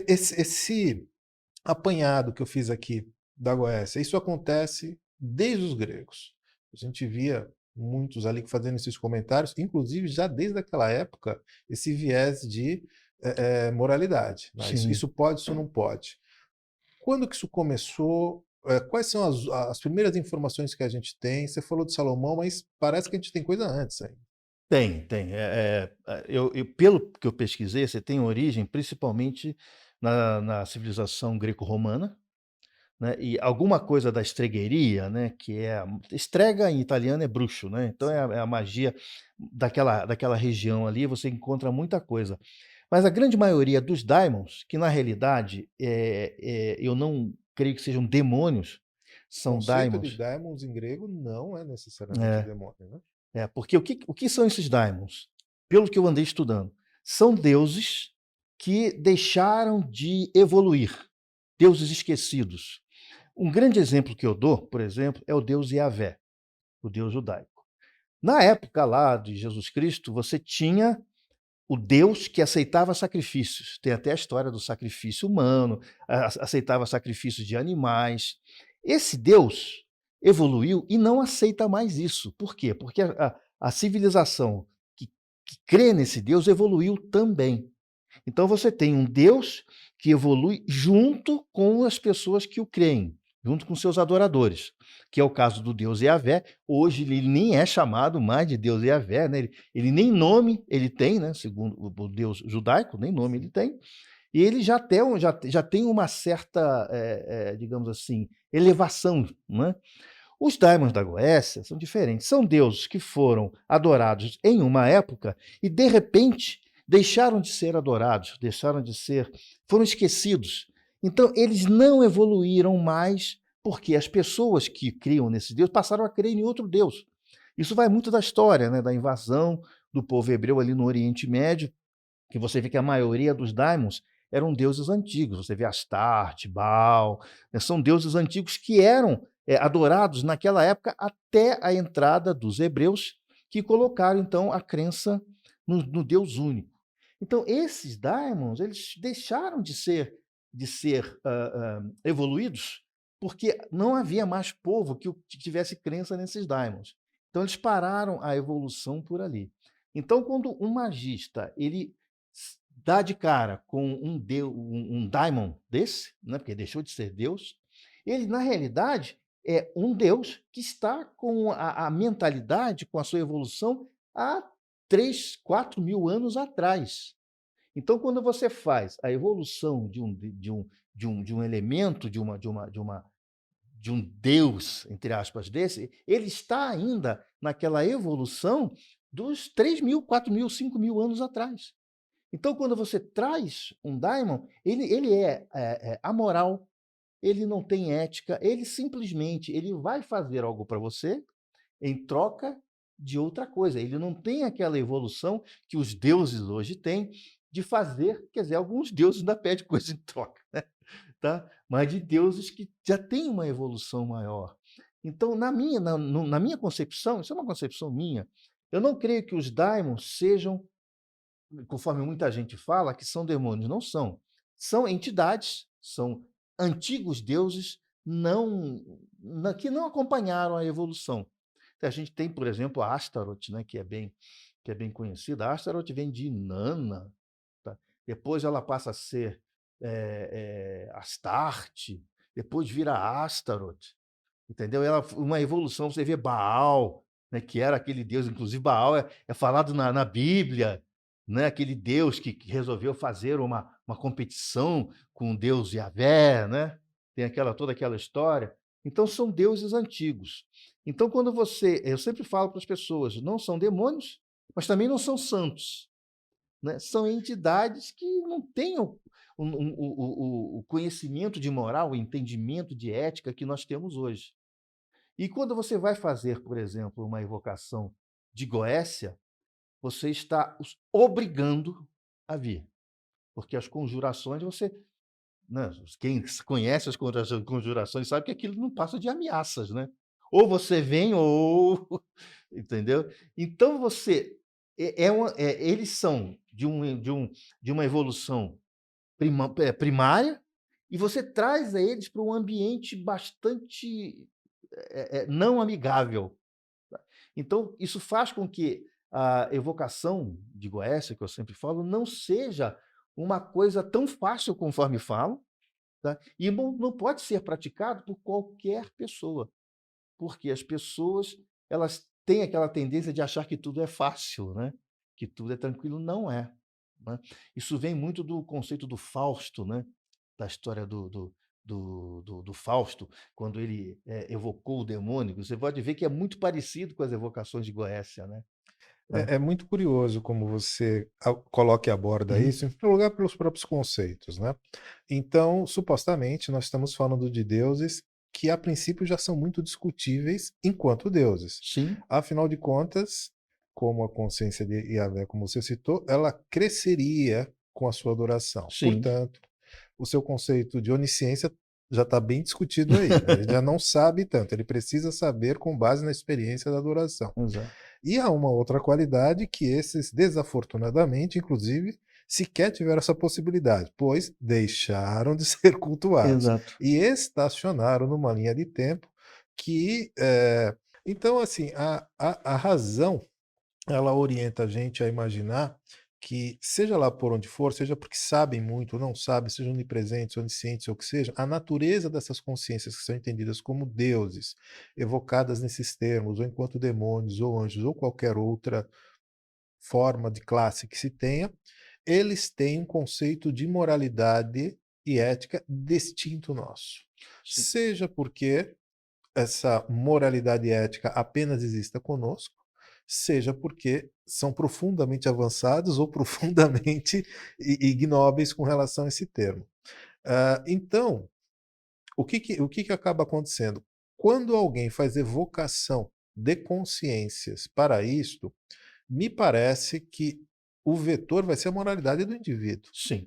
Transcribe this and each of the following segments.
esse apanhado que eu fiz aqui da Goécia, isso acontece desde os gregos. A gente via muitos ali fazendo esses comentários, inclusive já desde aquela época, esse viés de moralidade, né? Isso, Sim. isso pode, isso não pode. Quando que isso começou? Quais são as primeiras informações que a gente tem? Você falou de Salomão, mas parece que a gente tem coisa antes aí. Tem, tem. Pelo que eu pesquisei, você tem origem principalmente na civilização greco-romana, né, e alguma coisa da stregueria, né, que é strega em italiano é bruxo, né, então é a magia daquela região ali, você encontra muita coisa. Mas a grande maioria dos daimons, que na realidade, eu não creio que sejam demônios, O são conceito de daimons. daimons em grego não é necessariamente É. demônio, né? Porque o que são esses daimons? Pelo que eu andei estudando, são deuses que deixaram de evoluir, deuses esquecidos. Um grande exemplo que eu dou, por exemplo, é o deus Yahvé, o deus judaico. Na época lá de Jesus Cristo, você tinha o Deus que aceitava sacrifícios. Tem até a história do sacrifício humano, aceitava sacrifícios de animais. Esse Deus evoluiu e não aceita mais isso. Por quê? Porque a civilização que crê nesse Deus evoluiu também. Então você tem um Deus que evolui junto com as pessoas que o creem, junto com seus adoradores, que é o caso do Deus Yahvé. Hoje ele nem é chamado mais de Deus Yahvé, né? Ele nem nome ele tem, né? Segundo o Deus judaico, nem nome ele Sim. tem. E ele já tem uma certa, digamos assim, elevação, né? Os daimons da Goécia são diferentes. São deuses que foram adorados em uma época e, de repente, deixaram de ser adorados, foram esquecidos. Então, eles não evoluíram mais porque as pessoas que criam nesse Deus passaram a crer em outro Deus. Isso vai muito da história, né, da invasão do povo hebreu ali no Oriente Médio, que você vê que a maioria dos daimons eram deuses antigos. Você vê Astarte, Baal, né, são deuses antigos que eram adorados naquela época até a entrada dos hebreus, que colocaram então a crença no Deus único. Então esses daimons eles deixaram de ser evoluídos porque não havia mais povo que tivesse crença nesses daimons. Então eles pararam a evolução por ali. Então, quando um magista ele dá de cara com um daimon desse, né, porque deixou de ser Deus, ele, na realidade, é um Deus que está com a mentalidade, com a sua evolução há 3, 4 mil anos atrás. Então, quando você faz a evolução de um elemento, de um Deus, entre aspas, desse, ele está ainda naquela evolução dos 3 mil, 4 mil, 5 mil anos atrás. Então, quando você traz um daimon, ele é amoral, ele não tem ética, ele simplesmente ele vai fazer algo para você em troca de outra coisa. Ele não tem aquela evolução que os deuses hoje têm de fazer, quer dizer, alguns deuses ainda pedem coisa em troca, né? Tá? Mas de deuses que já têm uma evolução maior. Então, na minha concepção, isso é uma concepção minha, eu não creio que os daimons sejam, conforme muita gente fala, que são demônios. Não são. São entidades, são antigos deuses que não acompanharam a evolução. A gente tem, por exemplo, a Astaroth, né, que é bem conhecida. A Astaroth vem de Inanna, tá? Depois ela passa a ser Astarte, depois vira Astaroth, entendeu? Uma evolução, você vê Baal, né, que era aquele deus, inclusive Baal é falado na Bíblia, né, aquele deus que resolveu fazer uma competição com o deus Yahvé, né? Tem toda aquela história. Então são deuses antigos. Então eu sempre falo para as pessoas, não são demônios, mas também não são santos, né? São entidades que não têm o conhecimento de moral, o entendimento de ética que nós temos hoje. E quando você vai fazer, por exemplo, uma evocação de Goécia, você está os obrigando a vir, porque as conjurações né, quem conhece as conjurações sabe que aquilo não passa de ameaças, né? Ou você vem ou entendeu? Então eles são de uma evolução primária, e você traz a eles para um ambiente bastante não amigável. Então, isso faz com que a evocação de Goécia, que eu sempre falo, não seja uma coisa tão fácil conforme falo, tá? E não pode ser praticado por qualquer pessoa, porque as pessoas elas têm aquela tendência de achar que tudo é fácil, né? Que tudo é tranquilo, não é. Né? Isso vem muito do conceito do Fausto, né? Da história do Fausto, quando ele evocou o demônio. Você pode ver que é muito parecido com as evocações de Goécia, né? É muito curioso como você coloca e aborda Uhum. isso, em primeiro lugar, pelos próprios conceitos, né? Então, supostamente, nós estamos falando de deuses que, a princípio, já são muito discutíveis enquanto deuses. Sim, Afinal de contas, como a consciência de Yahvé, como você citou, ela cresceria com a sua adoração. sim. Portanto, o seu conceito de onisciência já está bem discutido aí, né? Ele já não sabe tanto, ele precisa saber com base na experiência da adoração. Exato. E há uma outra qualidade que esses, desafortunadamente, inclusive, sequer tiveram essa possibilidade, pois deixaram de ser cultuados Exato. e estacionaram numa linha de tempo que. Então, assim, a razão ela orienta a gente a imaginar que, seja lá por onde for, seja porque sabem muito ou não sabem, sejam onipresentes, oniscientes ou o que seja, a natureza dessas consciências que são entendidas como deuses, evocadas nesses termos, ou enquanto demônios, ou anjos, ou qualquer outra forma de classe que se tenha, eles têm um conceito de moralidade e ética distinto nosso. Sim. Seja porque essa moralidade e ética apenas exista conosco, seja porque são profundamente avançados ou profundamente ignóbeis com relação a esse termo. Então, o que acaba acontecendo? Quando alguém faz evocação de consciências para isto, me parece que o vetor vai ser a moralidade do indivíduo, Sim.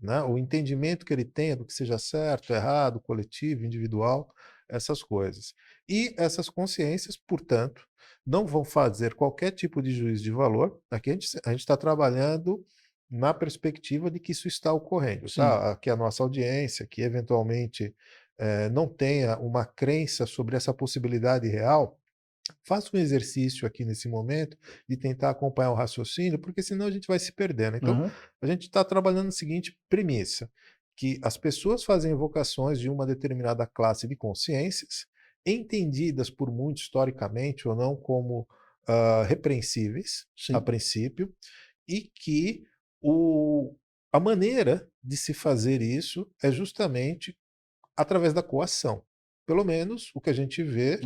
né? O entendimento que ele tenha do que seja certo, errado, coletivo, individual, essas coisas. E essas consciências, portanto, não vão fazer qualquer tipo de juízo de valor. Aqui a gente está trabalhando na perspectiva de que isso está ocorrendo, Sim. tá? Aqui a nossa audiência, que eventualmente não tenha uma crença sobre essa possibilidade real, faça um exercício aqui nesse momento de tentar acompanhar o raciocínio, porque senão a gente vai se perdendo. Então, Aham. a gente está trabalhando a seguinte premissa, que as pessoas fazem evocações de uma determinada classe de consciências, entendidas por muitos historicamente ou não como repreensíveis, a Sim. princípio, e que a maneira de se fazer isso é justamente através da coação. Pelo menos o que a gente vê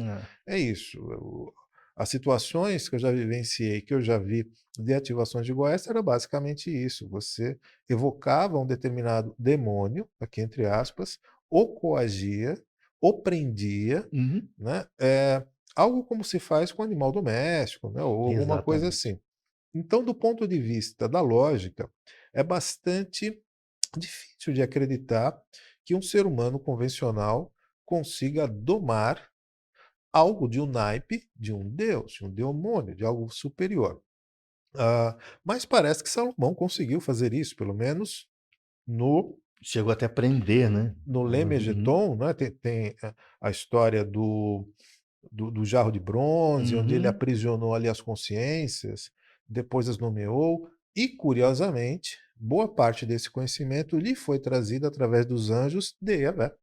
É. é isso. As situações que eu já vivenciei, que eu já vi de ativações de Goécia, era basicamente isso. Você evocava um determinado demônio, aqui entre aspas, ou coagia, ou prendia, Uhum. né? Algo como se faz com animal doméstico, né? Ou alguma coisa Exatamente. assim. Então, do ponto de vista da lógica, é bastante difícil de acreditar que um ser humano convencional consiga domar algo de um naipe de um deus, de um demônio, de algo superior. Mas parece que Salomão conseguiu fazer isso, pelo menos no Chegou até a prender, né. no Uhum. Lemegeton, né, tem a história do jarro de bronze, onde ele Uhum. aprisionou ali as consciências, depois as nomeou, e curiosamente, boa parte desse conhecimento lhe foi trazido através dos anjos de Yahvé.